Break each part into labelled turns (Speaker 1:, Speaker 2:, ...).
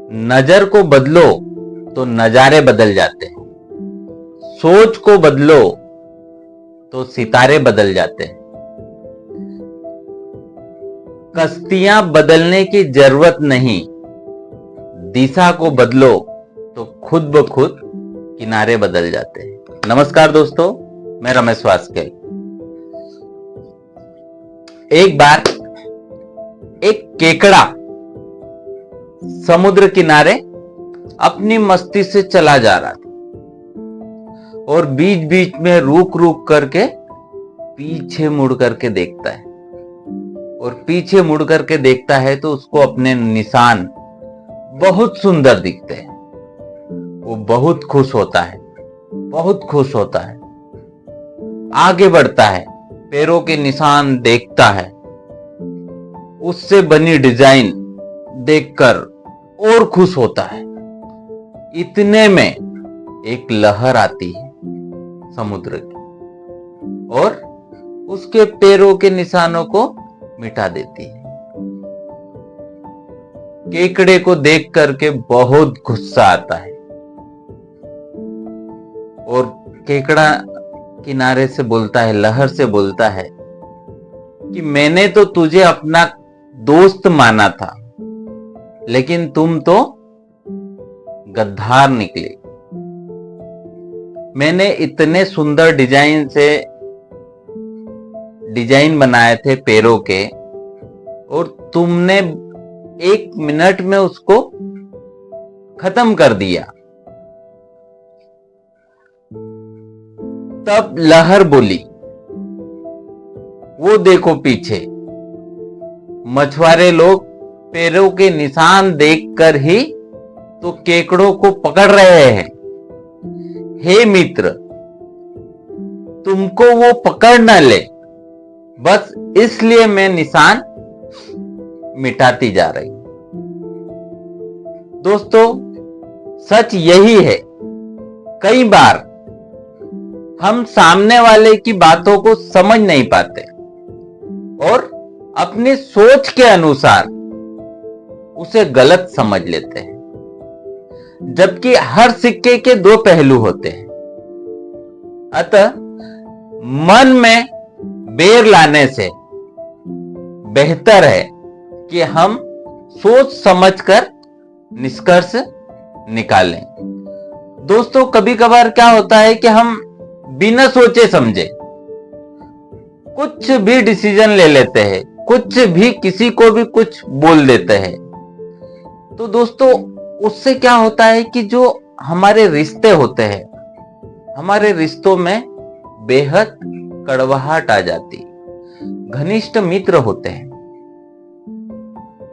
Speaker 1: नजर को बदलो तो नजारे बदल जाते हैं। सोच को बदलो तो सितारे बदल जाते हैं। कश्तियां बदलने की जरूरत नहीं, दिशा को बदलो तो खुद ब खुद किनारे बदल जाते हैं। नमस्कार दोस्तों, मैं रमेश वास्के। एक बार एक केकड़ा समुद्र किनारे अपनी मस्ती से चला जा रहा था और बीच बीच में रुक रुक करके पीछे मुड़ करके देखता है और पीछे मुड़ करके देखता है तो उसको अपने निशान बहुत सुंदर दिखते हैं। वो बहुत खुश होता है, बहुत खुश होता है। आगे बढ़ता है, पैरों के निशान देखता है, उससे बनी डिजाइन देखकर और खुश होता है। इतने में एक लहर आती है समुद्र की और उसके पैरों के निशानों को मिटा देती है। केकड़े को देख करके बहुत गुस्सा आता है और केकड़ा किनारे से बोलता है, लहर से बोलता है कि मैंने तो तुझे अपना दोस्त माना था, लेकिन तुम तो गद्दार निकले। मैंने इतने सुंदर डिजाइन बनाए थे पैरों के और तुमने 1 मिनट में उसको खत्म कर दिया। तब लहर बोली, वो देखो पीछे मछुआरे लोग पैरों के निशान देखकर ही तो केकड़ों को पकड़ रहे हैं। हे मित्र, तुमको वो पकड़ न ले, बस इसलिए मैं निशान मिटाती जा रही हूं। दोस्तों, सच यही है, कई बार हम सामने वाले की बातों को समझ नहीं पाते और अपनी सोच के अनुसार उसे गलत समझ लेते हैं, जबकि हर सिक्के के 2 पहलू होते हैं। अतः मन में बैर लाने से बेहतर है कि हम सोच समझकर निष्कर्ष निकालें। दोस्तों, कभी कभार क्या होता है कि हम बिना सोचे समझे कुछ भी डिसीजन ले लेते हैं, कुछ भी किसी को भी कुछ बोल देते हैं। तो दोस्तों, उससे क्या होता है कि जो हमारे रिश्ते होते हैं, हमारे रिश्तों में बेहद कड़वाहट आ जाती। घनिष्ठ मित्र होते हैं,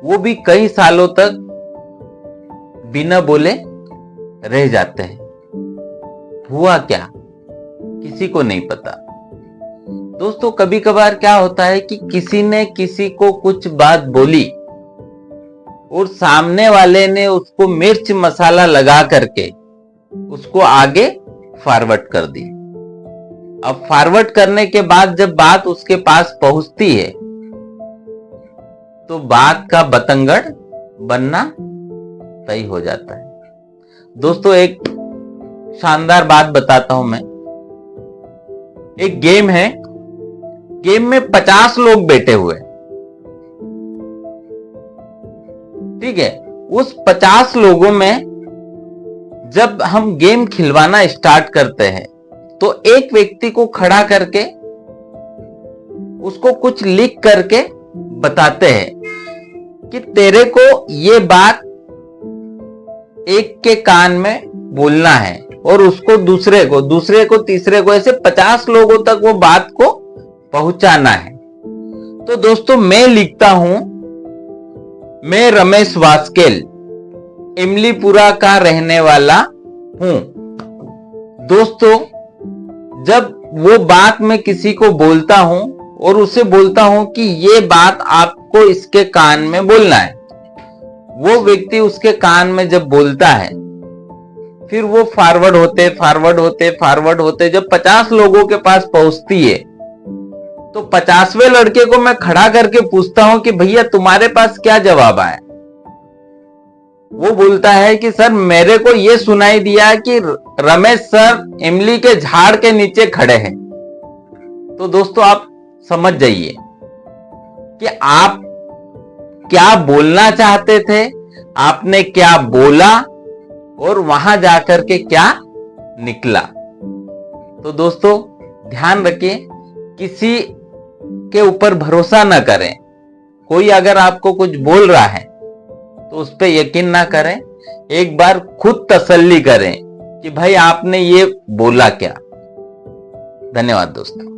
Speaker 1: वो भी कई सालों तक बिना बोले रह जाते हैं। हुआ क्या, किसी को नहीं पता। दोस्तों, कभी कभार क्या होता है कि किसी ने किसी को कुछ बात बोली और सामने वाले ने उसको मिर्च मसाला लगा करके उसको आगे फॉरवर्ड कर दी। अब फॉरवर्ड करने के बाद जब बात उसके पास पहुंचती है तो बात का बतंगड़ बनना तय हो जाता है। दोस्तों, एक शानदार बात बताता हूं मैं। एक गेम है, गेम में 50 लोग बैठे हुए, ठीक है। उस 50 लोगों में जब हम गेम खिलवाना स्टार्ट करते हैं तो एक व्यक्ति को खड़ा करके उसको कुछ लिख करके बताते हैं कि तेरे को ये बात एक के कान में बोलना है और उसको दूसरे को तीसरे को, ऐसे 50 लोगों तक वो बात को पहुंचाना है। तो दोस्तों, मैं लिखता हूं, मैं रमेश वास्केल इमलीपुरा का रहने वाला हूं। दोस्तों, जब वो बात मैं किसी को बोलता हूं और उसे बोलता हूं कि ये बात आपको इसके कान में बोलना है, वो व्यक्ति उसके कान में जब बोलता है, फिर वो फॉरवर्ड होते जब 50 लोगों के पास पहुंचती है तो 50वें लड़के को मैं खड़ा करके पूछता हूं कि भैया तुम्हारे पास क्या जवाब आया। वो बोलता है कि सर मेरे को ये सुनाई दिया कि रमेश सर इमली के झाड़ के नीचे खड़े हैं। तो दोस्तों आप समझ जाइए कि आप क्या बोलना चाहते थे, आपने क्या बोला और वहां जाकर के क्या निकला। तो दोस्तों ध्यान रखिए, किसी के ऊपर भरोसा न करें। कोई अगर आपको कुछ बोल रहा है तो उस पर यकीन ना करें, एक बार खुद तसल्ली करें कि भाई आपने ये बोला क्या। धन्यवाद दोस्तों।